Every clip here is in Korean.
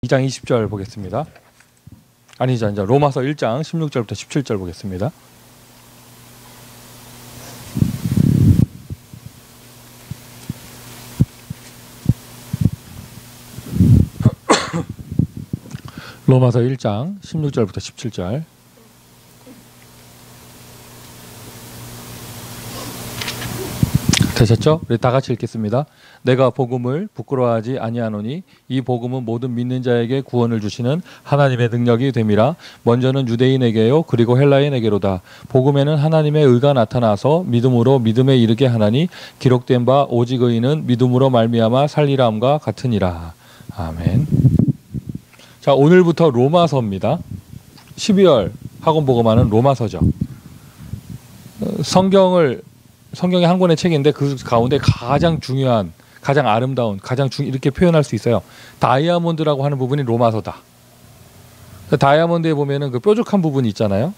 2장 20절 보겠습니다. 아니죠. 이제 로마서 1장 16절부터 17절 보겠습니다. 로마서 1장 16절부터 17절. 되셨죠? 우리 다 같이 읽겠습니다. 내가 복음을 부끄러워하지 아니하노니 이 복음은 모든 믿는 자에게 구원을 주시는 하나님의 능력이 됨이라. 먼저는 유대인에게요 그리고 헬라인에게로다. 복음에는 하나님의 의가 나타나서 믿음으로 믿음에 이르게 하나니 기록된 바 오직 의인은 믿음으로 말미암아 살리라 함과 같으니라. 아멘. 자, 오늘부터 로마서입니다. 12월 학원 복음하는 로마서죠. 성경의 한 권의 책인데 그 가운데 가장 중요한, 가장 아름다운, 이렇게 표현할 수 있어요. 다이아몬드라고 하는 부분이 로마서다. 다이아몬드에 보면은 그 뾰족한 부분이 있잖아요.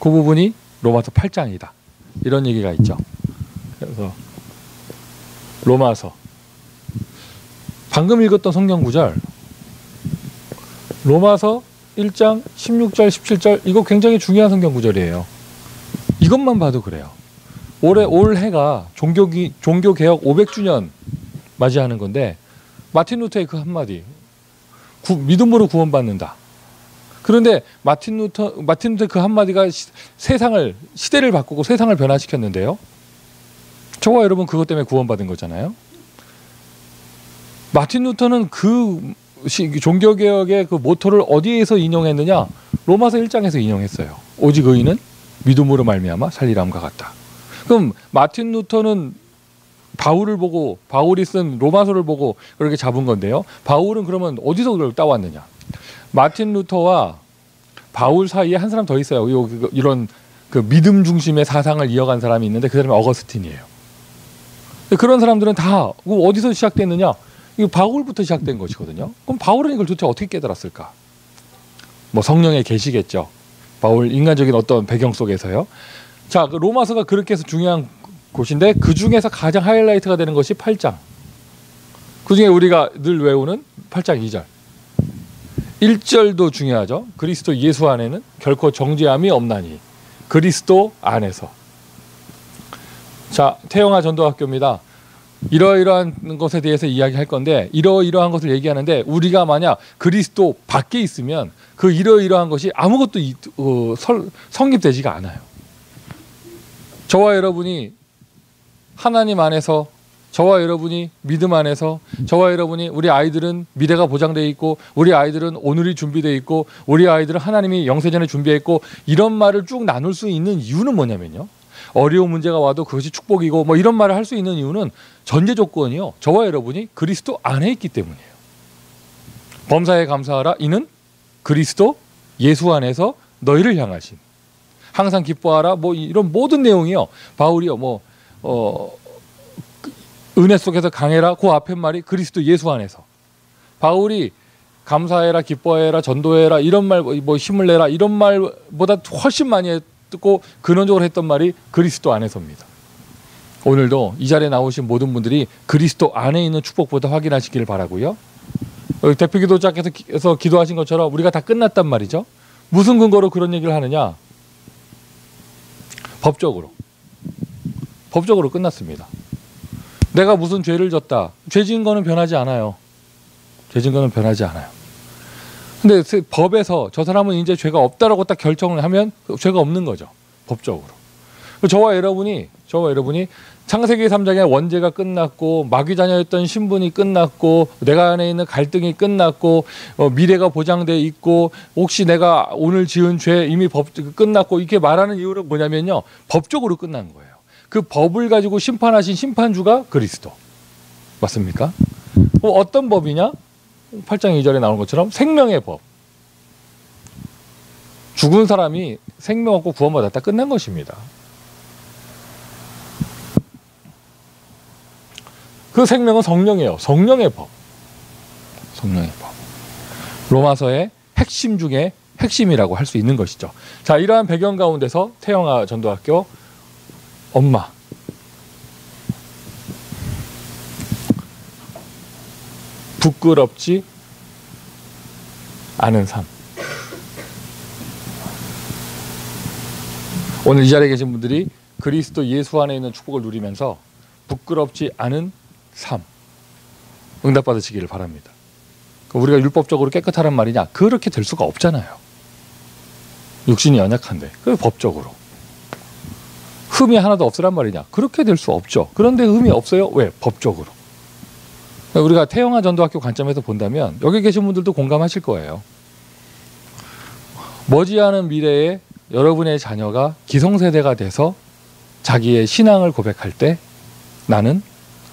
그 부분이 로마서 8장이다. 이런 얘기가 있죠. 그래서 로마서 방금 읽었던 성경 구절 로마서 1장 16절 17절 이거 굉장히 중요한 성경 구절이에요. 이것만 봐도 그래요. 올 해가 종교개혁 500주년 맞이하는 건데 마틴 루터의 그 한마디 믿음으로 구원받는다. 그런데 마틴 루터의 그 한마디가 시대를 바꾸고 세상을 변화시켰는데요. 저와 여러분 그것 때문에 구원받은 거잖아요. 마틴 루터는 그 종교개혁의 그 모토를 어디에서 인용했느냐? 로마서 1장에서 인용했어요. 오직 의인은 믿음으로 말미암아 살리람과 같다. 그럼 마틴 루터는 바울이 쓴 로마서를 보고 그렇게 잡은 건데요. 바울은 그러면 어디서 그걸 따왔느냐? 마틴 루터와 바울 사이에 한 사람 더 있어요. 이런 그 믿음 중심의 사상을 이어간 사람이 있는데 그 사람이 어거스틴이에요. 그런 사람들은 다 어디서 시작됐느냐? 이거 바울부터 시작된 것이거든요. 그럼 바울은 이걸 도대체 어떻게 깨달았을까? 뭐 성령의 계시겠죠. 바울 인간적인 어떤 배경 속에서요. 자, 그 로마서가 그렇게 해서 중요한 곳인데 그 중에서 가장 하이라이트가 되는 것이 8장. 그 중에 우리가 늘 외우는 8장 2절. 1절도 중요하죠. 그리스도 예수 안에는 결코 정죄함이 없나니. 그리스도 안에서. 자, 태영아 전도학교입니다. 이러이러한 것에 대해서 이야기할 건데 이러이러한 것을 얘기하는데 우리가 만약 그리스도 밖에 있으면 그 이러이러한 것이 아무것도 성립되지가 않아요. 저와 여러분이 하나님 안에서, 저와 여러분이 믿음 안에서, 저와 여러분이 우리 아이들은 미래가 보장되어 있고 우리 아이들은 오늘이 준비되어 있고 우리 아이들은 하나님이 영세전에 준비했고 이런 말을 쭉 나눌 수 있는 이유는 뭐냐면요. 어려운 문제가 와도 그것이 축복이고 뭐 이런 말을 할 수 있는 이유는 전제 조건이요. 저와 여러분이 그리스도 안에 있기 때문이에요. 범사에 감사하라. 이는 그리스도 예수 안에서 너희를 향하신. 항상 기뻐하라. 뭐 이런 모든 내용이요. 바울이요. 은혜 속에서 강해라. 그 앞에 말이 그리스도 예수 안에서. 바울이 감사해라, 기뻐해라, 전도해라 이런 말, 뭐 힘을 내라 이런 말보다 훨씬 많이 듣고 근원적으로 했던 말이 그리스도 안에서입니다. 오늘도 이 자리에 나오신 모든 분들이 그리스도 안에 있는 축복보다 확인하시기를 바라고요. 대표기도자께서 기도하신 것처럼 우리가 다 끝났단 말이죠. 무슨 근거로 그런 얘기를 하느냐? 법적으로 끝났습니다. 내가 무슨 죄를 졌다. 죄 지은 거는 변하지 않아요. 근데 법에서 저 사람은 이제 죄가 없다라고 딱 결정을 하면 죄가 없는 거죠. 법적으로. 저와 여러분이 창세기 3장의 원죄가 끝났고 마귀자녀였던 신분이 끝났고 내가 안에 있는 갈등이 끝났고 미래가 보장되어 있고 혹시 내가 오늘 지은 죄 이미 끝났고 이렇게 말하는 이유는 뭐냐면요. 법적으로 끝난 거예요. 그 법을 가지고 심판하신 심판주가 그리스도. 맞습니까? 어떤 법이냐? 8장 2절에 나오는 것처럼 생명의 법. 죽은 사람이 생명 얻고 구원받았다 끝난 것입니다. 그 생명은 성령이에요. 성령의 법. 로마서의 핵심 중에 핵심이라고 할 수 있는 것이죠. 자, 이러한 배경 가운데서 태영아 전도학교 엄마 부끄럽지 않은 삶. 오늘 이 자리에 계신 분들이 그리스도 예수 안에 있는 축복을 누리면서 부끄럽지 않은 삶 응답받으시기를 바랍니다. 우리가 율법적으로 깨끗하란 말이냐? 그렇게 될 수가 없잖아요. 육신이 연약한데. 그 법적으로. 흠이 하나도 없으란 말이냐? 그렇게 될 수 없죠. 그런데 흠이 없어요? 왜? 법적으로. 우리가 태영아 전도학교 관점에서 본다면 여기 계신 분들도 공감하실 거예요. 머지않은 미래에 여러분의 자녀가 기성세대가 돼서 자기의 신앙을 고백할 때 나는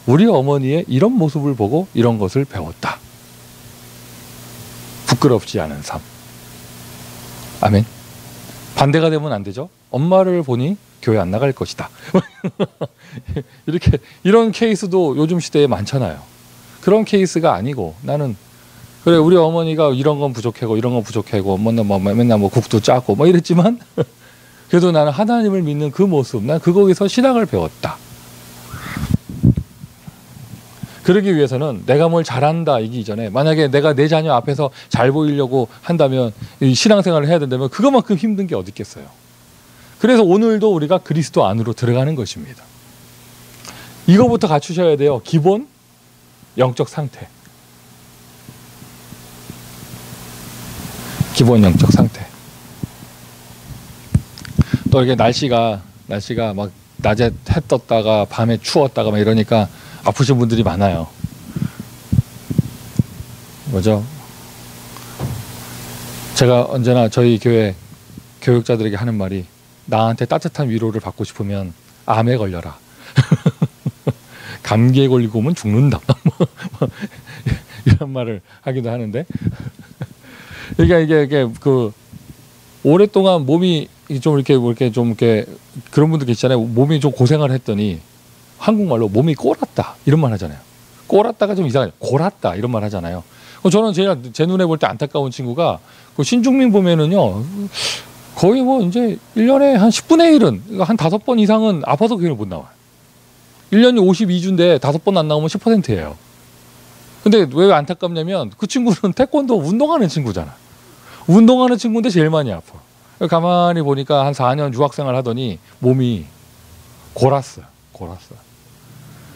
우리 어머니의 이런 모습을 보고 이런 것을 배웠다. 부끄럽지 않은 삶. 아멘. 반대가 되면 안 되죠. 엄마를 보니 교회 안 나갈 것이다. 이렇게 이런 케이스도 요즘 시대에 많잖아요. 그런 케이스가 아니고 나는 그래 우리 어머니가 이런 건 부족하고 이런 건 부족하고 맨날 뭐 국도 짜고 뭐 이랬지만 그래도 나는 하나님을 믿는 그 모습, 난 거기서 신앙을 배웠다. 그러기 위해서는 내가 뭘 잘한다 이기 이전에 만약에 내가 내 자녀 앞에서 잘 보이려고 한다면 이 신앙생활을 해야 된다면 그것만큼 힘든 게 어디 있겠어요. 그래서 오늘도 우리가 그리스도 안으로 들어가는 것입니다. 이거부터 갖추셔야 돼요. 기본 영적 상태. 기본 영적 상태. 또 이렇게 날씨가 막 낮에 해 떴다가 밤에 추웠다가 막 이러니까 아프신 분들이 많아요. 뭐죠? 제가 언제나 저희 교회 교육자들에게 하는 말이 나한테 따뜻한 위로를 받고 싶으면 암에 걸려라. 감기에 걸리고 오면 죽는다. 이런 말을 하기도 하는데 그러니까 이게 그 오랫동안 몸이 좀 이렇게 그런 분들 계시잖아요. 몸이 좀 고생을 했더니 한국말로 몸이 꼬랐다 이런 말 하잖아요. 꼬랐다가 좀 이상해요. 골았다 이런 말 하잖아요. 저는 제 눈에 볼 때 안타까운 친구가 그 신중민 보면은요 거의 뭐 이제 1년에 한 10분의 1은 한 5번 이상은 아파서 교회를 못 나와요. 1년이 52주인데 5번 안 나오면 10%예요. 근데 왜 안타깝냐면 그 친구는 태권도 운동하는 친구잖아. 운동하는 친구인데 제일 많이 아파. 가만히 보니까 한 4년 유학생활 하더니 몸이 골았어요.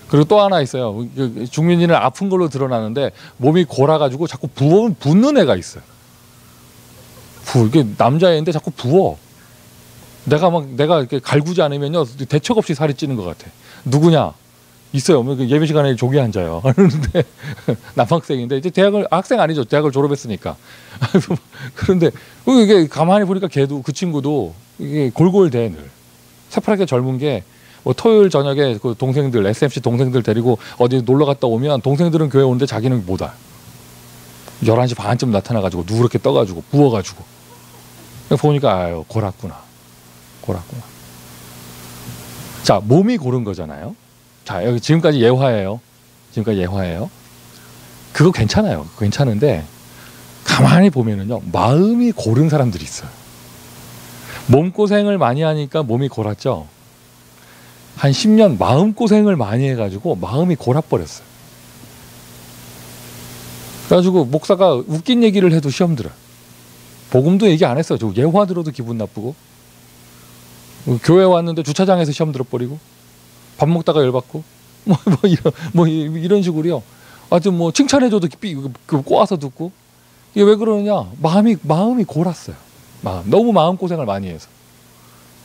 그리고 또 하나 있어요. 중민이는 아픈 걸로 드러나는데 몸이 골아가지고 자꾸 붓는 애가 있어요. 이게 남자애인데 자꾸 부어. 내가 이렇게 갈구지 않으면요 대책 없이 살이 찌는 것 같아. 누구냐? 있어요. 예배 시간에 조기 앉아요. 하는데 남학생인데 이제 학생 아니죠. 대학을 졸업했으니까. 그런데 이게 가만히 보니까 걔도 그 친구도 이게 골골대 늘. 새파랗게 젊은 게 뭐 토요일 저녁에 그 동생들 SMC 동생들 데리고 어디 놀러 갔다 오면 동생들은 교회 오는데 자기는 못 와. 11시 반쯤 나타나가지고 누렇게 떠가지고 부어가지고 보니까 아유 골았구나. 자 몸이 고른 거잖아요. 자 여기 지금까지 예화예요. 그거 괜찮아요. 괜찮은데 가만히 보면은요 마음이 고른 사람들이 있어요. 몸고생을 많이 하니까 몸이 골았죠. 한 10년 마음고생을 많이 해가지고 마음이 골아버렸어요. 그래가지고 목사가 웃긴 얘기를 해도 시험 들어요. 복음도 얘기 안 했어요. 저 예화 들어도 기분 나쁘고 교회 왔는데 주차장에서 시험 들어버리고 밥 먹다가 열받고 이런 식으로요. 하여튼 뭐 칭찬해줘도 꼬아서 듣고 이게 왜 그러느냐? 마음이 골았어요. 너무 마음고생을 많이 해서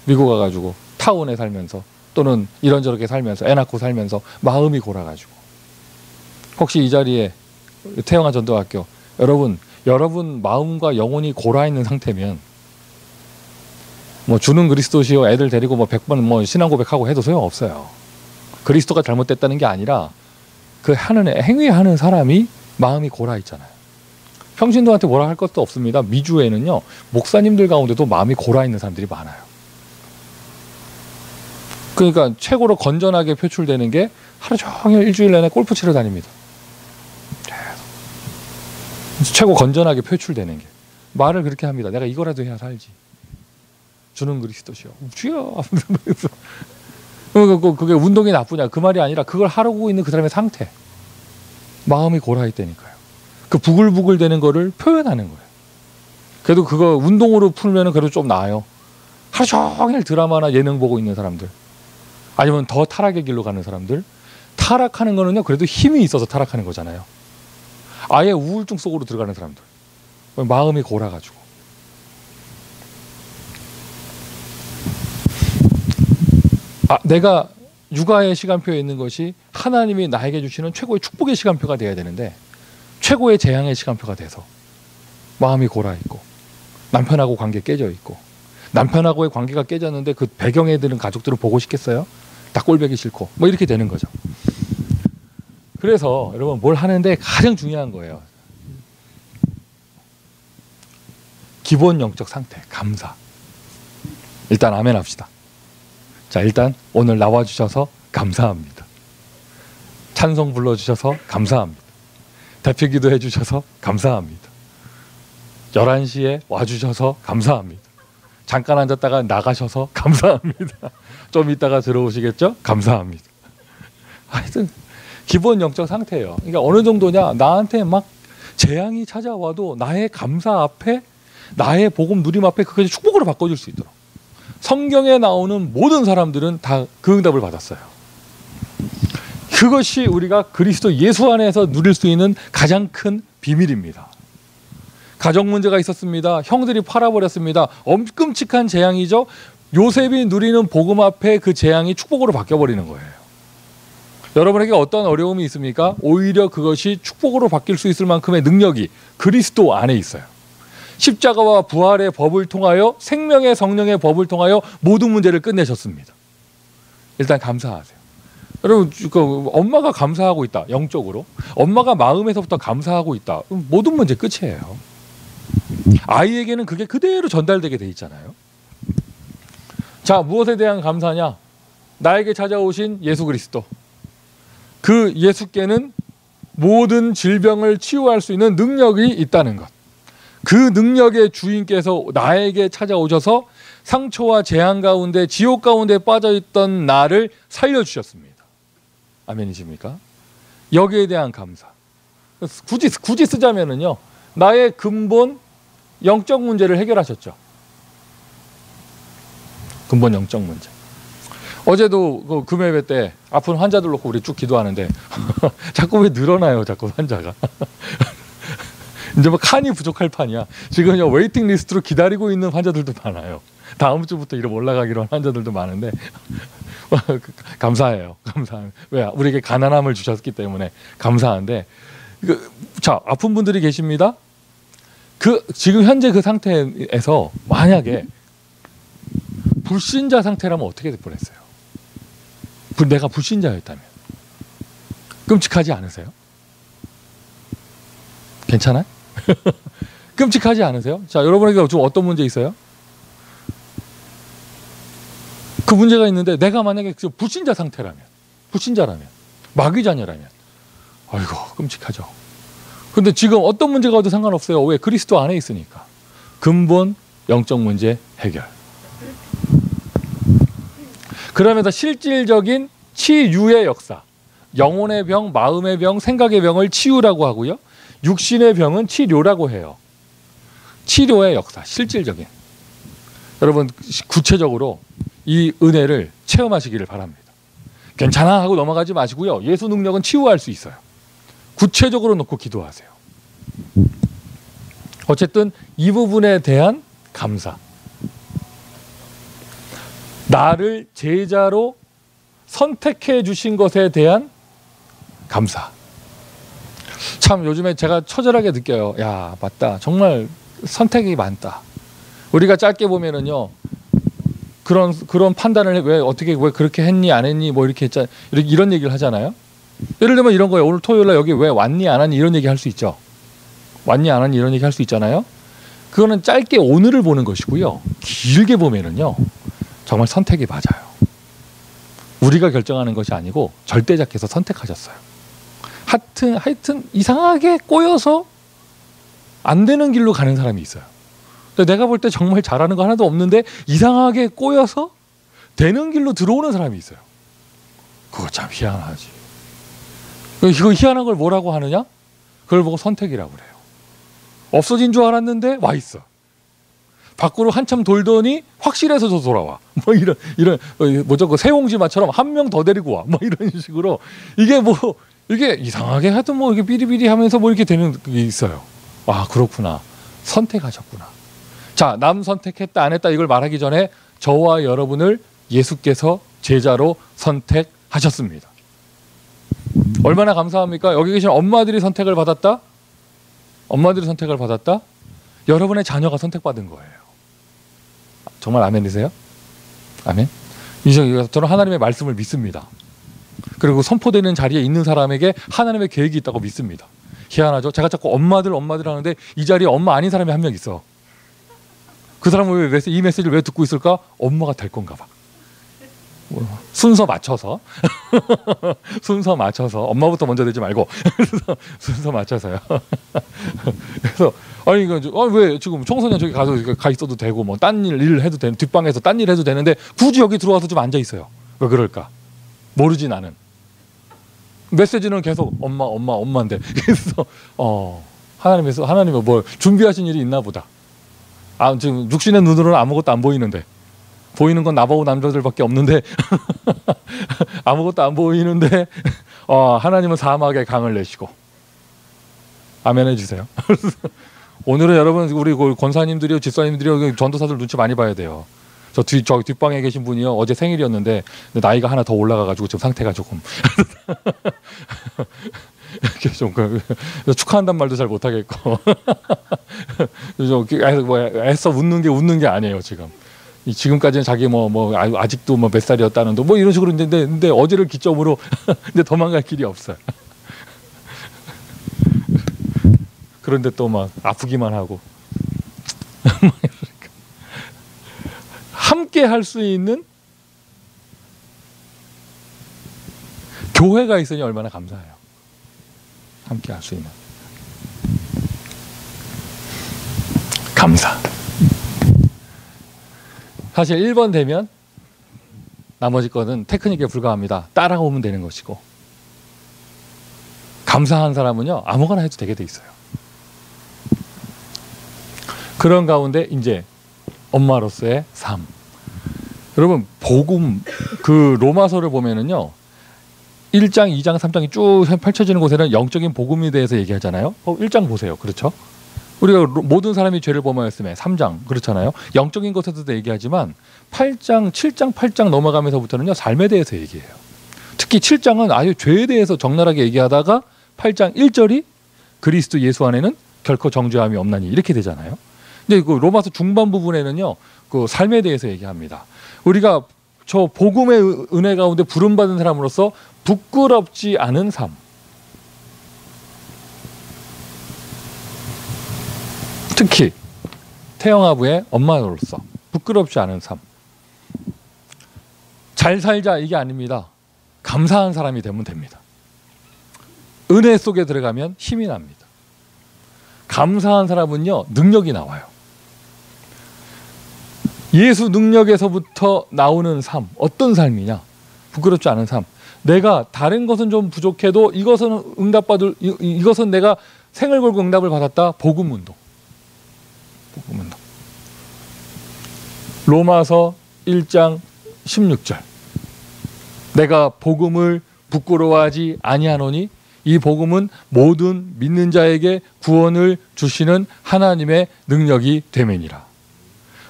미국 가가지고 타운에 살면서 또는 이런저렇게 살면서 애 낳고 살면서 마음이 골아가지고 혹시 이 자리에 태영아 전도학교 여러분 마음과 영혼이 골아 있는 상태면 뭐 주는 그리스도시요 애들 데리고 뭐 100번 뭐 신앙 고백하고 해도 소용없어요. 그리스도가 잘못됐다는 게 아니라 그 행위하는 사람이 마음이 골아 있잖아요. 평신도한테 뭐라 할 것도 없습니다. 미주에는요 목사님들 가운데도 마음이 골아 있는 사람들이 많아요. 그러니까 최고로 건전하게 표출되는 게 하루 종일 일주일 내내 골프 치러 다닙니다. 최고 건전하게 표출되는 게 말을 그렇게 합니다. 내가 이거라도 해야 살지. 주는 그리스도시요. 주여. 그게 운동이 나쁘냐 그 말이 아니라 그걸 하고 있는 그 사람의 상태. 마음이 골아 있다니까요. 그 부글부글 되는 거를 표현하는 거예요. 그래도 그거 운동으로 풀면은 그래도 좀 나아요. 하루 종일 드라마나 예능 보고 있는 사람들, 아니면 더 타락의 길로 가는 사람들, 타락하는 거는요 그래도 힘이 있어서 타락하는 거잖아요. 아예 우울증 속으로 들어가는 사람들, 마음이 골아가지고. 내가 육아의 시간표에 있는 것이 하나님이 나에게 주시는 최고의 축복의 시간표가 돼야 되는데 최고의 재앙의 시간표가 돼서 마음이 골아있고 남편하고 관계 깨져 있고, 남편하고의 관계가 깨졌는데 그 배경에 드는 가족들을 보고 싶겠어요? 다 꼴보기 싫고 뭐 이렇게 되는 거죠. 그래서 여러분 뭘 하는데 가장 중요한 거예요. 기본 영적 상태, 감사. 일단 아멘 합시다. 자, 일단 오늘 나와주셔서 감사합니다. 찬송 불러주셔서 감사합니다. 대표기도 해주셔서 감사합니다. 11시에 와주셔서 감사합니다. 잠깐 앉았다가 나가셔서 감사합니다. 좀 이따가 들어오시겠죠? 감사합니다. 하여튼 기본 영적 상태예요. 그러니까 어느 정도냐, 나한테 막 재앙이 찾아와도 나의 감사 앞에, 나의 복음 누림 앞에 그것이 축복으로 바꿔줄 수 있도록. 성경에 나오는 모든 사람들은 다 그 응답을 받았어요. 그것이 우리가 그리스도 예수 안에서 누릴 수 있는 가장 큰 비밀입니다. 가정 문제가 있었습니다. 형들이 팔아버렸습니다. 끔찍한 재앙이죠. 요셉이 누리는 복음 앞에 그 재앙이 축복으로 바뀌어버리는 거예요. 여러분에게 어떤 어려움이 있습니까? 오히려 그것이 축복으로 바뀔 수 있을 만큼의 능력이 그리스도 안에 있어요. 십자가와 부활의 법을 통하여, 생명의 성령의 법을 통하여 모든 문제를 끝내셨습니다. 일단 감사하세요. 여러분, 엄마가 감사하고 있다, 영적으로. 엄마가 마음에서부터 감사하고 있다, 모든 문제 끝이에요. 아이에게는 그게 그대로 전달되게 돼 있잖아요. 자, 무엇에 대한 감사냐? 나에게 찾아오신 예수 그리스도. 그 예수께는 모든 질병을 치유할 수 있는 능력이 있다는 것. 그 능력의 주인께서 나에게 찾아오셔서 상처와 재앙 가운데, 지옥 가운데 빠져있던 나를 살려주셨습니다. 아멘이십니까? 여기에 대한 감사. 굳이 쓰자면은요, 나의 근본 영적 문제를 해결하셨죠. 근본 영적 문제. 어제도 그 금요일 때 아픈 환자들 놓고 우리 쭉 기도하는데 자꾸 왜 늘어나요, 자꾸 환자가. 이제 뭐 칸이 부족할 판이야. 지금요 웨이팅 리스트로 기다리고 있는 환자들도 많아요. 다음 주부터 이름 올라가기로 한 환자들도 많은데 감사해요. 감사해요. 왜? 우리에게 가난함을 주셨기 때문에 감사한데, 자, 아픈 분들이 계십니다. 지금 현재 그 상태에서 만약에 불신자 상태라면 어떻게 될 뻔했어요? 내가 불신자였다면 끔찍하지 않으세요? 괜찮아요? 끔찍하지 않으세요? 자, 여러분에게 좀 어떤 문제 있어요? 그 문제가 있는데 내가 만약에 불신자 상태라면, 불신자라면, 마귀자녀라면, 아이고 끔찍하죠. 근데 지금 어떤 문제가 와도 상관없어요. 왜? 그리스도 안에 있으니까. 근본 영적 문제 해결. 그러면서 실질적인 치유의 역사, 영혼의 병, 마음의 병, 생각의 병을 치유라고 하고요, 육신의 병은 치료라고 해요. 치료의 역사, 실질적인. 여러분 구체적으로 이 은혜를 체험하시기를 바랍니다. 괜찮아 하고 넘어가지 마시고요, 예수 능력은 치유할 수 있어요. 구체적으로 놓고 기도하세요. 어쨌든 이 부분에 대한 감사, 나를 제자로 선택해 주신 것에 대한 감사. 참 요즘에 제가 처절하게 느껴요. 야, 맞다, 정말 선택이 많다. 우리가 짧게 보면은요, 그런 판단을 왜 그렇게 했니 안 했니 뭐 이렇게 했잖아, 이런 얘기를 하잖아요. 예를 들면 이런 거예요. 오늘 토요일 날 여기 왜 왔니 안 왔니 이런 얘기 할 수 있죠. 왔니 안 왔니 이런 얘기 할 수 있잖아요. 그거는 짧게 오늘을 보는 것이고요, 길게 보면은요 정말 선택이 맞아요. 우리가 결정하는 것이 아니고 절대자께서 선택하셨어요. 하여튼 이상하게 꼬여서 안 되는 길로 가는 사람이 있어요. 근데 내가 볼 때 정말 잘하는 거 하나도 없는데 이상하게 꼬여서 되는 길로 들어오는 사람이 있어요. 그거 참 희한하지. 이거 희한한 걸 뭐라고 하느냐? 그걸 보고 선택이라고 그래요. 없어진 줄 알았는데 와 있어. 밖으로 한참 돌더니 확실해서 저 돌아와. 뭐 이런 뭐죠? 그 세옹지마처럼 한 명 더 데리고 와. 뭐 이런 식으로 이게 이상하게 하여튼 뭐 이렇게 비리비리 하면서 뭐 이렇게 되는 게 있어요. 아, 그렇구나. 선택하셨구나. 자, 남 선택했다 안 했다 이걸 말하기 전에 저와 여러분을 예수께서 제자로 선택하셨습니다. 얼마나 감사합니까? 여기 계신 엄마들이 선택을 받았다? 엄마들이 선택을 받았다? 여러분의 자녀가 선택받은 거예요. 정말 아멘이세요? 아멘? 저는 하나님의 말씀을 믿습니다. 그리고 선포되는 자리에 있는 사람에게 하나님의 계획이 있다고 믿습니다. 희한하죠? 제가 자꾸 엄마들 하는데 이 자리에 엄마 아닌 사람이 한 명 있어. 그 사람은 이 메시지를 왜 듣고 있을까? 엄마가 될 건가 봐. 순서 맞춰서 순서 맞춰서 엄마부터 먼저 되지 말고 순서 맞춰서요. 그래서 아니 왜 지금 청소년 저기 가 있어도 되고 뭐 딴 일 해도 되는 뒷방에서 딴 일 해도 되는데 굳이 여기 들어와서 좀 앉아 있어요. 왜 그럴까? 모르지 나는. 메시지는 계속 엄마인데 그래서 하나님은 뭘 준비하신 일이 있나 보다. 아, 지금 육신의 눈으로는 아무것도 안 보이는데 보이는 건 나보고 남자들밖에 없는데 아무것도 안 보이는데 하나님은 사막에 강을 내시고 아멘 해주세요. 오늘은 여러분 우리 권사님들이요 집사님들이요 전도사들 눈치 많이 봐야 돼요. 저 뒷방에 계신 분이요 어제 생일이었는데 나이가 하나 더 올라가가지고 지금 상태가 조금 좀 축하한단 말도 잘 못하겠고 애써 웃는 게 아니에요 지금. 지금까지는 자기 아직도 몇 살이었다는 뭐 이런 식으로 근데 어제를 기점으로 근데 도망갈 길이 없어요. 그런데 또 막 아프기만 하고 함께 할 수 있는 교회가 있으니 얼마나 감사해요. 함께 할 수 있는 감사. 사실 1번 되면 나머지 거는 테크닉에 불과합니다. 따라오면 되는 것이고 감사한 사람은요 아무거나 해도 되게 돼 있어요. 그런 가운데 이제 엄마로서의 삶. 여러분 복음 그 로마서를 보면은요 1장, 2장, 3장이 쭉 펼쳐지는 곳에는 영적인 복음에 대해서 얘기하잖아요. 1장 보세요. 그렇죠? 우리가 모든 사람이 죄를 범하였음에 3장 그렇잖아요. 영적인 것에서도 얘기하지만 8장, 7장, 8장 넘어가면서부터는요 삶에 대해서 얘기해요. 특히 7장은 아예 죄에 대해서 적나라하게 얘기하다가 8장 1절이 그리스도 예수 안에는 결코 정죄함이 없나니 이렇게 되잖아요. 근데 그 로마서 중반 부분에는요 그 삶에 대해서 얘기합니다. 우리가 저 복음의 은혜 가운데 부름받은 사람으로서 부끄럽지 않은 삶. 특히 태영아부의 엄마로서 부끄럽지 않은 삶. 잘 살자 이게 아닙니다. 감사한 사람이 되면 됩니다. 은혜 속에 들어가면 힘이 납니다. 감사한 사람은요 능력이 나와요. 예수 능력에서부터 나오는 삶. 어떤 삶이냐? 부끄럽지 않은 삶. 내가 다른 것은 좀 부족해도 이것은 내가 생을 걸고 응답을 받았다. 복음운동. 복음운동. 로마서 1장 16절. 내가 복음을 부끄러워하지 아니하노니 이 복음은 모든 믿는 자에게 구원을 주시는 하나님의 능력이 됨이니라.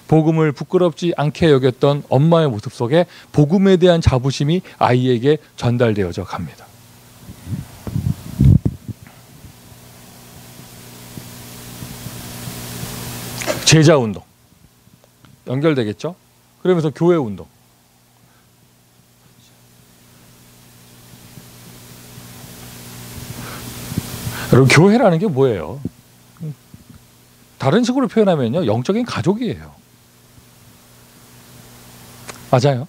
복음을 부끄럽지 않게 여겼던 엄마의 모습 속에 복음에 대한 자부심이 아이에게 전달되어져 갑니다. 제자 운동 연결되겠죠? 그러면서 교회 운동. 여러분 교회라는 게 뭐예요? 다른 식으로 표현하면요 영적인 가족이에요. 맞아요.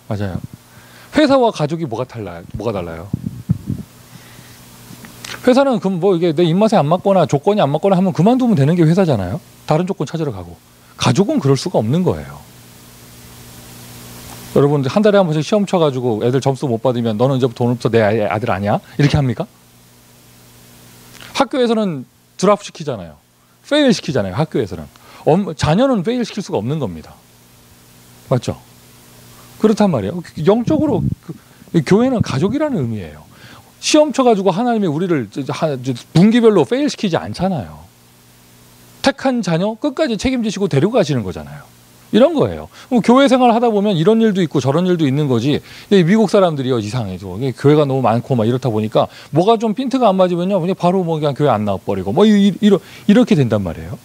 맞아요. 회사와 가족이 뭐가 달라요? 회사는 그럼 뭐 이게 내 입맛에 안 맞거나 조건이 안 맞거나 하면 그만두면 되는 게 회사잖아요. 다른 조건 찾으러 가고. 가족은 그럴 수가 없는 거예요. 여러분 한 달에 한 번씩 시험 쳐가지고 애들 점수 못 받으면 너는 이제부터 돈 없어 내 아들 아니야? 이렇게 합니까? 학교에서는 드랍 시키잖아요. 페일 시키잖아요. 학교에서는. 자녀는 페일시킬 수가 없는 겁니다. 맞죠? 그렇단 말이에요. 영적으로 교회는 가족이라는 의미예요. 시험 쳐가지고 하나님이 우리를 분기별로 페일시키지 않잖아요. 택한 자녀 끝까지 책임지시고 데리고 가시는 거잖아요. 이런 거예요. 교회 생활 하다 보면 이런 일도 있고 저런 일도 있는 거지. 미국 사람들이요 이상해져. 교회가 너무 많고 막 이렇다 보니까 뭐가 좀 핀트가 안 맞으면요 그냥 바로 뭐 그냥 교회 안 나와버리고 뭐 이렇게 된단 말이에요.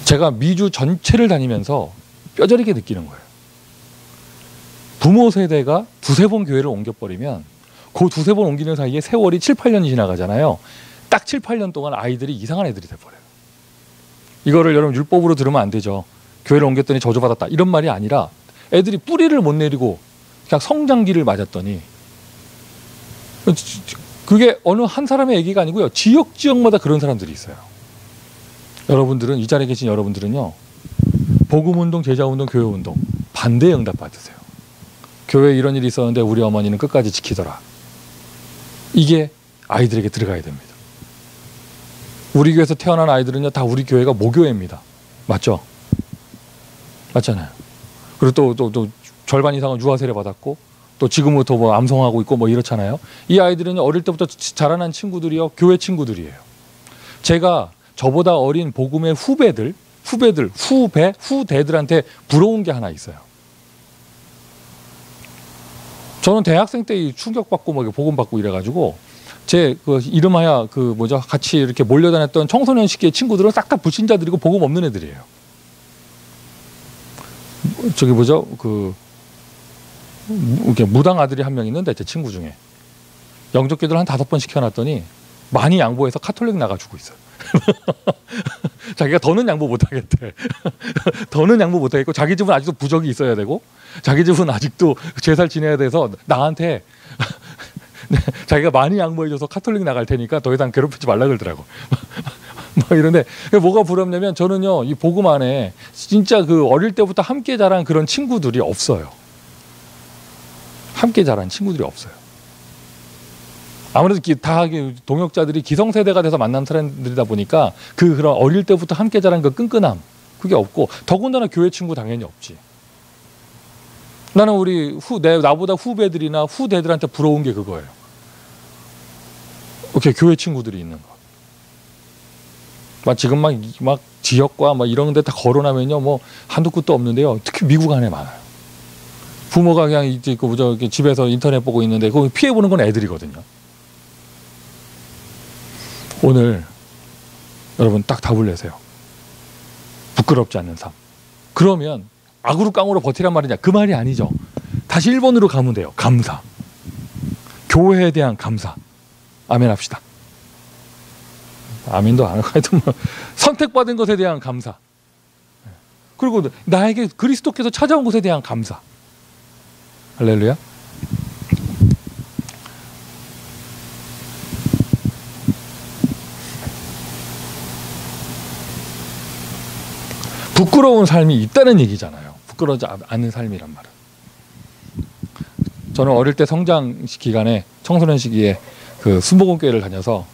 제가 미주 전체를 다니면서 뼈저리게 느끼는 거예요. 부모 세대가 두세 번 교회를 옮겨버리면 그 두세 번 옮기는 사이에 세월이 7, 8년이 지나가잖아요. 딱 7, 8년 동안 아이들이 이상한 애들이 돼버려요. 이거를 여러분 율법으로 들으면 안 되죠. 교회를 옮겼더니 저주받았다 이런 말이 아니라 애들이 뿌리를 못 내리고 그냥 성장기를 맞았더니 그게 어느 한 사람의 얘기가 아니고요. 지역마다 그런 사람들이 있어요. 여러분들은 이 자리에 계신 여러분들은요. 복음운동, 제자운동, 교회운동 반대의 응답 받으세요. 교회에 이런 일이 있었는데 우리 어머니는 끝까지 지키더라. 이게 아이들에게 들어가야 됩니다. 우리 교회에서 태어난 아이들은요 다 우리 교회가 모교회입니다. 맞죠? 맞잖아요. 그리고 또 절반 이상은 유아 세례 받았고 또 지금부터 뭐 암송하고 있고 뭐 이렇잖아요. 이 아이들은요 어릴 때부터 자라난 친구들이요 교회 친구들이에요. 제가 저보다 어린 복음의 후대들한테 부러운 게 하나 있어요. 저는 대학생 때 충격받고 뭐 복음 받고 이래가지고 제 그 이름하여 그 뭐죠 같이 이렇게 몰려다녔던 청소년 시기의 친구들은 싹 다 불신자들이고 복음 없는 애들이에요. 저기 뭐죠 그 이렇게 무당 아들이 한 명 있는데 제 친구 중에 영접기도를 한 5번 시켜놨더니 많이 양보해서 카톨릭 나가주고 있어요. 자기가 더는 양보 못하겠대. 더는 양보 못하겠고 자기 집은 아직도 부적이 있어야 되고 자기 집은 아직도 제살 지내야 돼서 나한테 자기가 많이 양보해줘서 카톨릭 나갈 테니까 더 이상 괴롭히지 말라 그러더라고. 막 이런데 뭐가 부럽냐면 저는요 이 복음 안에 진짜 그 어릴 때부터 함께 자란 그런 친구들이 없어요. 함께 자란 친구들이 없어요. 아무래도 다 동역자들이 기성세대가 돼서 만난 사람들이다 보니까 그런 어릴 때부터 함께 자란 그 끈끈함 그게 없고 더군다나 교회 친구 당연히 없지. 나는 우리 나보다 후배들이나 후대들한테 부러운 게 그거예요. 이렇게 교회 친구들이 있는 거. 지금 막 지역과 막 이런 데 다 거론하면요 뭐 한두 끝도 없는데요. 특히 미국 안에 많아요. 부모가 그냥 이제 그 집에서 인터넷 보고 있는데 거기 피해 보는 건 애들이거든요. 오늘 여러분 딱 답을 내세요. 부끄럽지 않는 삶. 그러면 악으로 깡으로 버티란 말이냐? 그 말이 아니죠. 다시 1번으로 가면 돼요. 감사. 교회에 대한 감사. 아멘 합시다. 아멘도 안 하고 하여튼 뭐 선택받은 것에 대한 감사. 그리고 나에게 그리스도께서 찾아온 것에 대한 감사. 할렐루야. 부끄러운 삶이 있다는 얘기잖아요. 부끄러워지 않는 삶이란 말은. 저는 어릴 때 성장 기간에 청소년 시기에 그 순복음교회를 다녀서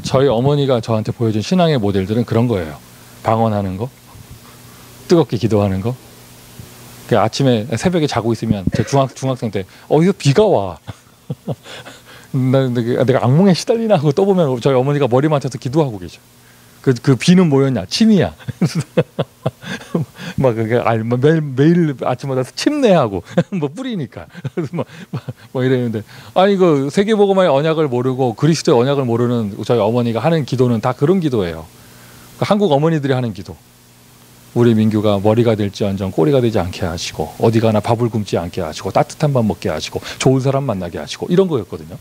저희 어머니가 저한테 보여준 신앙의 모델들은 그런 거예요. 방언하는 거, 뜨겁게 기도하는 거. 그 아침에 새벽에 자고 있으면 제 중학생 때 어디서 비가 와. 내가 악몽에 시달리나 하고 떠보면 저희 어머니가 머리 맞춰서 기도하고 계셔. 그 비는 뭐였냐? 침이야. 막 그게 매일 아침마다 침내하고 뭐 뿌리니까 뭐 이랬는데 아니 그 세계복음화의 언약을 모르고 그리스도의 언약을 모르는 저희 어머니가 하는 기도는 다 그런 기도예요. 한국 어머니들이 하는 기도. 우리 민규가 머리가 될지언정 꼬리가 되지 않게 하시고 어디 가나 밥을 굶지 않게 하시고 따뜻한 밥 먹게 하시고 좋은 사람 만나게 하시고 이런 거였거든요.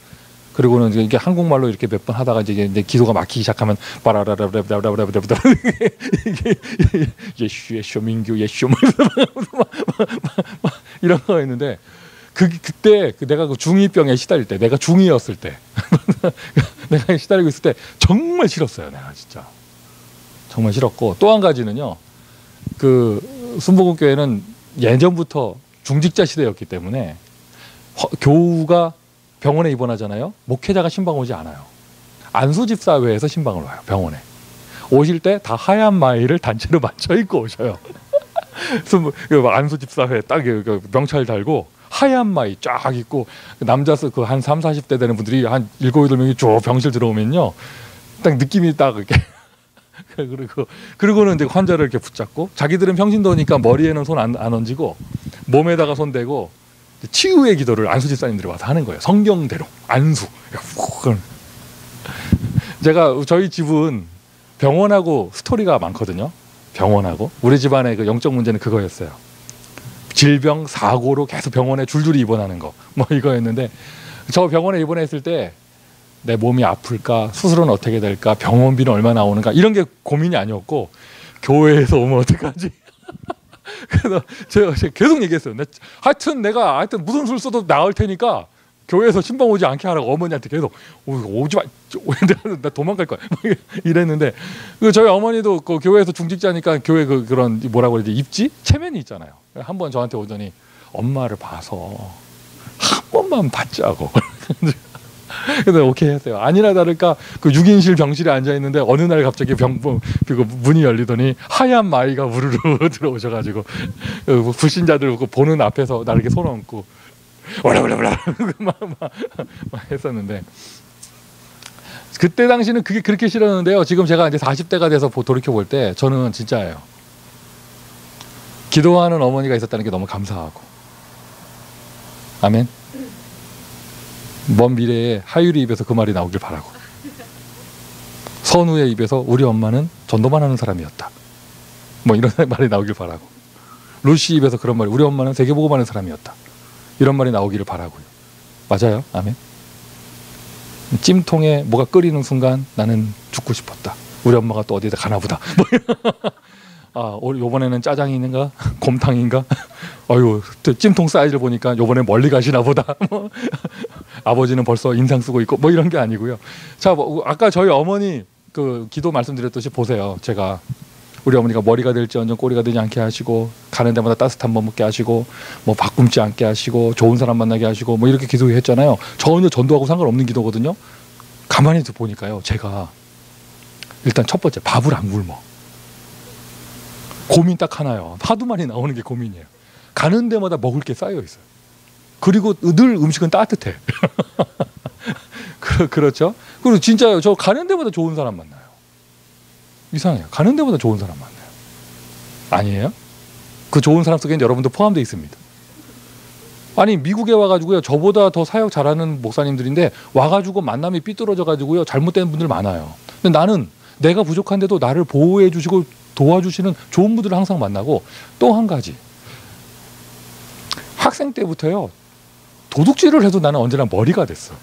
그리고는 이게 한국말로 이렇게 몇 번 하다가 이제 기도가 막히기 시작하면 빠라라라라라라라라라라 예슈 민규 예슈 이런 거였는데 그때 내가 그 중2병에 시달릴 때 내가 중2였을 때 내가 시달리고 있을 때 정말 싫었어요. 내가 진짜 정말 싫었고 또 한 가지는요. 그 순복음교회는 예전부터 중직자 시대였기 때문에 교우가 병원에 입원하잖아요. 목회자가 신방 오지 않아요. 안수집사회에서 신방을 와요. 병원에. 오실 때 다 하얀 마이를 단체로 맞춰 입고 오셔요. 안수 집사회 딱 명찰 달고 하얀 마이 쫙 입고 남자서 그 한 3, 40대 되는 분들이 한 7, 8명이 쭉 병실 들어오면요. 딱 느낌이 딱 이렇게 그리고는 이제 환자를 이렇게 붙잡고 자기들은 평신도니까 머리에는 손 안 얹고 몸에다가 손 대고 치유의 기도를 안수 집사님들이 와서 하는 거예요. 성경대로 안수. 제가 저희 집은 병원하고 스토리가 많거든요. 병원하고 우리 집안의 그 영적 문제는 그거였어요. 질병 사고로 계속 병원에 줄줄이 입원하는 거 뭐 이거였는데 저 병원에 입원했을 때 내 몸이 아플까 수술은 어떻게 될까 병원비는 얼마 나오는가 이런 게 고민이 아니었고 교회에서 오면 어떡하지. 그래서 제가 계속 얘기했어요. 하여튼 내가 무슨 술 써도 나을 테니까 교회에서 신방 오지 않게 하라고 어머니한테 계속 오지 마, 나 도망갈 거야 이랬는데 저희 어머니도 그 교회에서 중직자니까 교회 그런 뭐라고 그러지 입지 체면이 있잖아요. 한번 저한테 오더니 엄마를 봐서 한 번만 받자고. 그래서 오케이 했어요. 아니나 다를까 그 6인실 병실에 앉아 있는데 어느 날 갑자기 문이 열리더니 하얀 마이가 우르르 들어오셔가지고 불신자들 보는 앞에서 나를 이렇게 손 얹고 와라와라와라 막 했었는데 그때 당시는 그게 그렇게 싫었는데요. 지금 제가 이제 40대가 돼서 돌이켜 볼 때 저는 진짜예요. 기도하는 어머니가 있었다는 게 너무 감사하고 아멘. 먼 미래에 하율이 입에서 그 말이 나오길 바라고 선우의 입에서 우리 엄마는 전도만 하는 사람이었다 뭐 이런 말이 나오길 바라고 루시 입에서 그런 말이 우리 엄마는 세계복음하는 사람이었다 이런 말이 나오기를 바라고요. 맞아요. 아멘. 찜통에 뭐가 끓이는 순간 나는 죽고 싶었다. 우리 엄마가 또 어디다 가나 보다. 요번에는 짜장인가 곰탕인가 어휴 찜통 사이즈를 보니까 요번에 멀리 가시나 보다. 아버지는 벌써 인상 쓰고 있고 뭐 이런 게 아니고요. 자, 아까 저희 어머니 그 기도 말씀드렸듯이 보세요. 제가 우리 어머니가 머리가 될지언정 꼬리가 되지 않게 하시고 가는 데마다 따뜻한 밥 먹게 하시고 뭐 밥 굶지 않게 하시고 좋은 사람 만나게 하시고 뭐 이렇게 기도했잖아요. 전혀 전도하고 상관없는 기도거든요. 가만히 보니까요. 제가 일단 첫 번째 밥을 안 굶어. 고민 딱 하나요. 하도 많이 나오는 게 고민이에요. 가는 데마다 먹을 게 쌓여 있어요. 그리고 늘 음식은 따뜻해. 그렇죠? 그리고 진짜요. 저 가는 데마다 좋은 사람 만나요. 이상해요. 가는 데마다 좋은 사람 만나요. 아니에요? 그 좋은 사람 속에는 여러분도 포함되어 있습니다. 아니 미국에 와가지고요. 저보다 더 사역 잘하는 목사님들인데 와가지고 만남이 삐뚤어져가지고요. 잘못된 분들 많아요. 근데 나는 내가 부족한데도 나를 보호해 주시고 도와주시는 좋은 분들을 항상 만나고 또 한 가지 학생 때부터요. 도둑질을 해도 나는 언제나 머리가 됐어.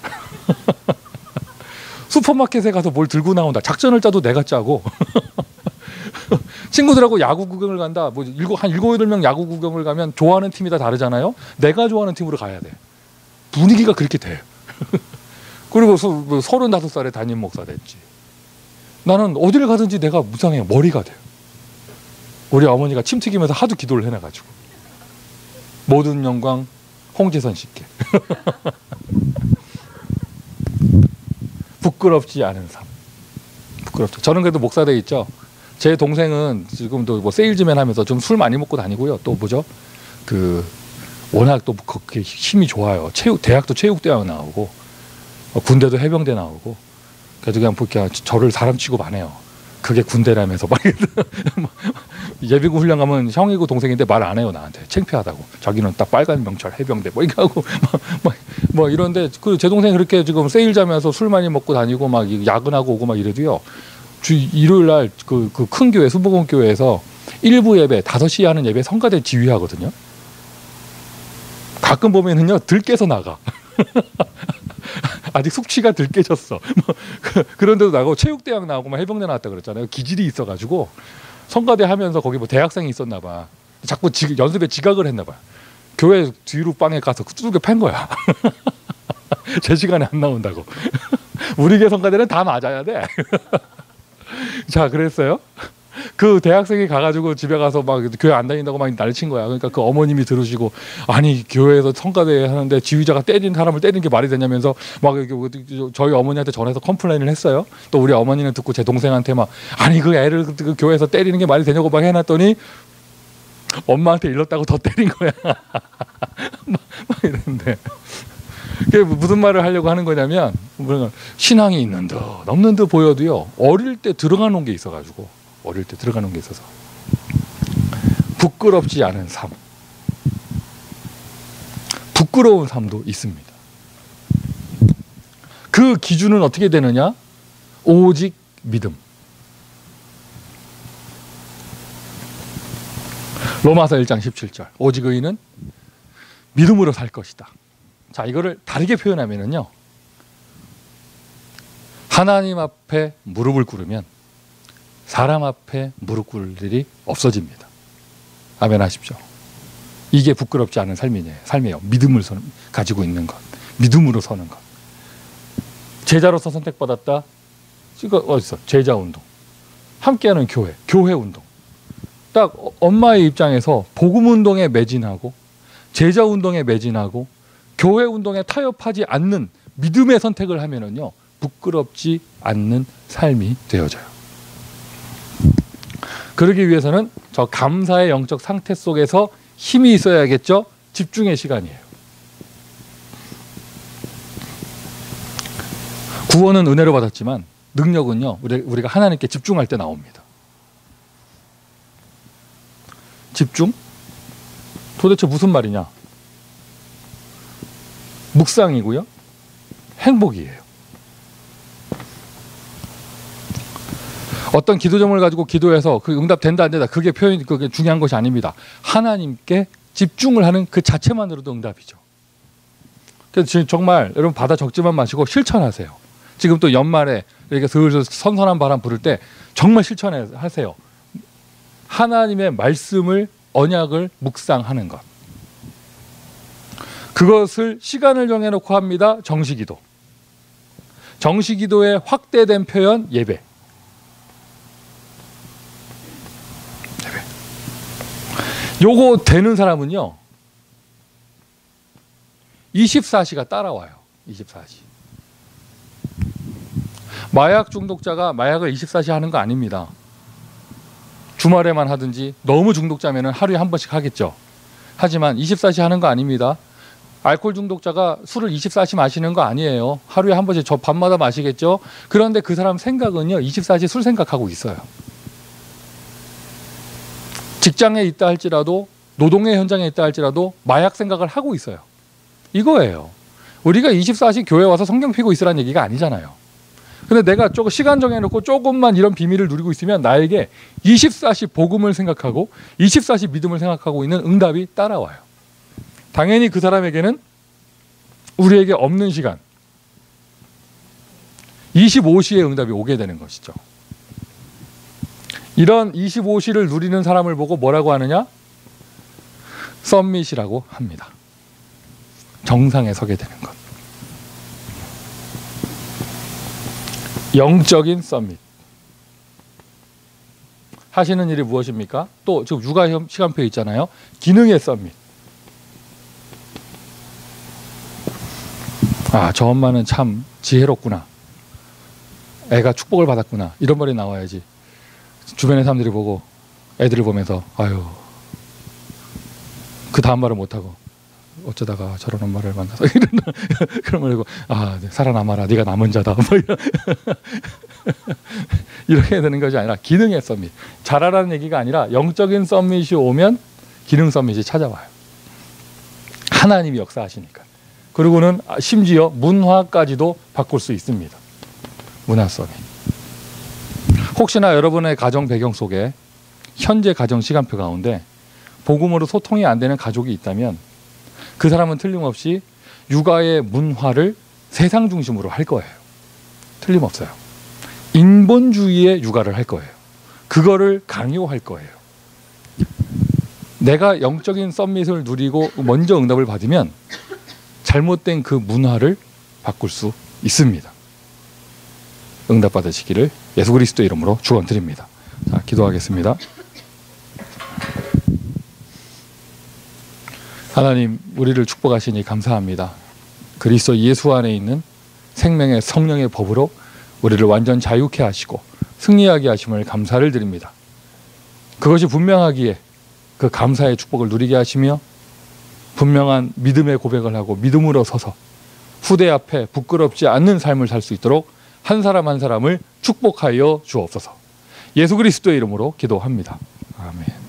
슈퍼마켓에 가서 뭘 들고 나온다. 작전을 짜도 내가 짜고 친구들하고 야구 구경을 간다. 뭐 한 7, 8명 야구 구경을 가면 좋아하는 팀이 다 다르잖아요. 내가 좋아하는 팀으로 가야 돼. 분위기가 그렇게 돼. 그리고 35살에 담임 목사 됐지. 나는 어디를 가든지 내가 무상해요. 머리가 돼요. 우리 어머니가 침 튀기면서 하도 기도를 해놔가지고 모든 영광 홍재선 씨께. 부끄럽지 않은 삶. 부끄럽죠. 저는 그래도 목사돼 있죠. 제 동생은 지금도 뭐 세일즈맨 하면서 좀 술 많이 먹고 다니고요. 또 뭐죠? 워낙 또 그렇게 힘이 좋아요. 대학도 체육대학 나오고 군대도 해병대 나오고 그래도 그냥 저를 사람 취급안해요. 그게 군대라면서 막 예비군 훈련 가면 형이고 동생인데 말 안 해요. 나한테 창피하다고. 자기는 딱 빨간 명찰 해병대 뭐 이렇게 하고 뭐 이런데 제 동생 그렇게 지금 세일자면서 술 많이 먹고 다니고 막 야근하고 오고 막 이래도요. 일요일 날 그 큰 교회 수복원 교회에서 1부 예배 5시에 하는 예배 성가대 지휘하거든요. 가끔 보면은요 들깨서 나가. 아직 숙취가 덜 깨졌어. 그런데도 나가고 체육대학 나오고 막 해병대 나왔다 그랬잖아요. 기질이 있어가지고 성가대 하면서 거기 뭐 대학생이 있었나 봐. 자꾸 연습에 지각을 했나 봐. 교회 뒤로 방에 가서 두들겨 팬 거야. 제 시간에 안 나온다고. 우리 교 성가대는 다 맞아야 돼. 자, 그랬어요. 그 대학생이 가가지고 집에 가서 막 교회 안 다닌다고 막 난리친 거야. 그러니까 그 어머님이 들으시고, 아니 교회에서 성가대 하는데 지휘자가 때린 사람을 때리는 게 말이 되냐면서 막 저희 어머니한테 전해서 컴플레인을 했어요. 또 우리 어머니는 듣고 제 동생한테 막, 아니 그 애를 그 교회에서 때리는 게 말이 되냐고 막 해놨더니 엄마한테 일렀다고 더 때린 거야. 막 이랬는데, 그게 무슨 말을 하려고 하는 거냐면, 신앙이 있는 듯 없는 듯 보여도요, 어릴 때 들어가 놓은 게 있어가지고, 어릴 때 들어가 놓은 게 있어서 부끄럽지 않은 삶, 부끄러운 삶도 있습니다. 그 기준은 어떻게 되느냐? 오직 믿음. 로마서 1장 17절. 오직 의인은 믿음으로 살 것이다. 자, 이거를 다르게 표현하면은요, 하나님 앞에 무릎을 꿇으면 사람 앞에 무릎 꿇을 일이 없어집니다. 아멘 하십시오. 이게 부끄럽지 않은 삶이에요. 믿음을 가지고 있는 것, 믿음으로 서는 것. 제자로서 선택받았다. 이거 어디서? 제자 운동. 함께하는 교회 운동. 딱 엄마의 입장에서 복음 운동에 매진하고, 제자 운동에 매진하고, 교회 운동에 타협하지 않는 믿음의 선택을 하면은요, 부끄럽지 않는 삶이 되어져요. 그러기 위해서는 저 감사의 영적 상태 속에서 힘이 있어야겠죠. 집중의 시간이에요. 구원은 은혜로 받았지만 능력은요, 우리가 하나님께 집중할 때 나옵니다. 집중? 도대체 무슨 말이냐? 묵상이고요, 행복이에요. 어떤 기도점을 가지고 기도해서 그 응답 된다 안 된다, 그게 중요한 것이 아닙니다. 하나님께 집중을 하는 그 자체만으로도 응답이죠. 그래서 정말 여러분 받아 적지만 마시고 실천하세요. 지금 또 연말에 이렇게 슬슬 선선한 바람 부를 때 정말 실천하세요. 하나님의 말씀을, 언약을 묵상하는 것. 그것을 시간을 정해놓고 합니다. 정시기도. 정시기도의 확대된 표현, 예배. 요거 되는 사람은요, 24시가 따라와요. 24시. 마약 중독자가 마약을 24시 하는 거 아닙니다. 주말에만 하든지, 너무 중독자면은 하루에 한 번씩 하겠죠. 하지만 24시 하는 거 아닙니다. 알코올 중독자가 술을 24시 마시는 거 아니에요. 하루에 한 번씩 밤마다 마시겠죠. 그런데 그 사람 생각은요, 24시 술 생각하고 있어요. 직장에 있다 할지라도, 노동의 현장에 있다 할지라도 마약 생각을 하고 있어요. 이거예요. 우리가 24시 교회 와서 성경 피고 있으라는 얘기가 아니잖아요. 근데 내가 조금 시간 정해놓고 조금만 이런 비밀을 누리고 있으면 나에게 24시 복음을 생각하고 24시 믿음을 생각하고 있는 응답이 따라와요. 당연히 그 사람에게는 우리에게 없는 시간, 25시의 응답이 오게 되는 것이죠. 이런 25시를 누리는 사람을 보고 뭐라고 하느냐? 썸밋이라고 합니다. 정상에 서게 되는 것. 영적인 썸밋. 하시는 일이 무엇입니까? 또 지금 육아 시간표에 있잖아요. 기능의 썸밋. 아, 저 엄마는 참 지혜롭구나. 애가 축복을 받았구나. 이런 말이 나와야지. 주변의 사람들이 보고, 애들을 보면서, 아유, 그 다음 말을 못하고, 어쩌다가 저런 엄마를 만나서 그런 말이고, 아, 살아남아라, 네가 남은 자다, 뭐 이렇게 되는 것이 아니라 기능의 썸밋. 잘하라는 얘기가 아니라 영적인 썸밋이 오면 기능 썸밋이 찾아와요. 하나님이 역사하시니까. 그리고는 심지어 문화까지도 바꿀 수 있습니다. 문화 썸밋. 혹시나 여러분의 가정 배경 속에 현재 가정 시간표 가운데 복음으로 소통이 안 되는 가족이 있다면 그 사람은 틀림없이 육아의 문화를 세상 중심으로 할 거예요. 틀림없어요. 인본주의의 육아를 할 거예요. 그거를 강요할 거예요. 내가 영적인 썸밋을 누리고 먼저 응답을 받으면 잘못된 그 문화를 바꿀 수 있습니다. 응답 받으시기를 예수 그리스도의 이름으로 축원드립니다. 자, 기도하겠습니다. 하나님, 우리를 축복하시니 감사합니다. 그리스도 예수 안에 있는 생명의 성령의 법으로 우리를 완전 자유케 하시고 승리하게 하심을 감사를 드립니다. 그것이 분명하기에 그 감사의 축복을 누리게 하시며 분명한 믿음의 고백을 하고 믿음으로 서서 후대 앞에 부끄럽지 않는 삶을 살 수 있도록 한 사람 한 사람을 축복하여 주옵소서. 예수 그리스도의 이름으로 기도합니다. 아멘.